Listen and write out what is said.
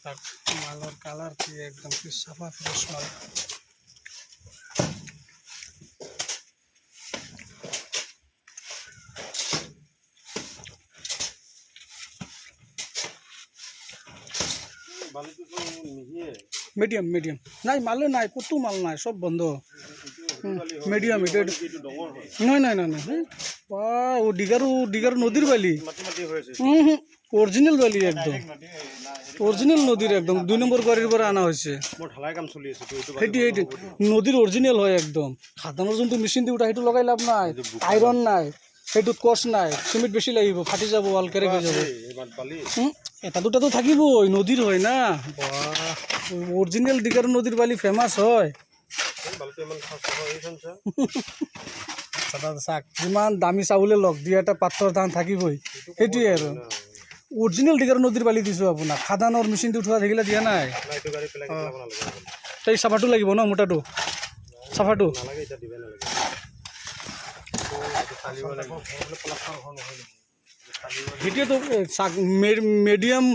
থাক মালের কালার কি একদম কি সাফা ফ্রেশ মাল। মিডিয়াম মিডিয়াম নাই মালে নাই কত মাল নাই সব বন্ধ মিডিয়াম এটা নয় নয় নয় নয় বা ও ডিগারু নদীর বালি অরিজিনাল বালি একদম অরিজিনাল নদীর একদম 2 নম্বর গাড়ির পরে আনা হয়েছে সেটি এইটি নদীর অরিজিনাল হয় একদম খাদানোর যোনটো মেচিন দি উঠা সেইটো লগাই লাভ নাই আইরন নাই সেইটোত কষ্ট নাই সিমেন্ট বেশি লাগিব ফাটি যাব ওয়াল কেরে হৈ যাব এটা দুটাতো থাকিবই নদীর হয় না অরিজিনাল ডিগারু নদীর বালি ফেমাস হয় চাক যিমান দামী চাউলে লগ দিয়ে এটা পাথৰ ধান থাকিবই সেইটোৱে আৰু অৰিজিনেল ডিগাৰ নদীৰ বালি দিছোঁ আপোনাক খাদানৰ মেচিনটো উঠোৱা থাকিলে দিয়া নাই এই চাফাটো লাগিব ন মোটাটো চাফাটো সেইটোৱেতো চাক মিডিয়াম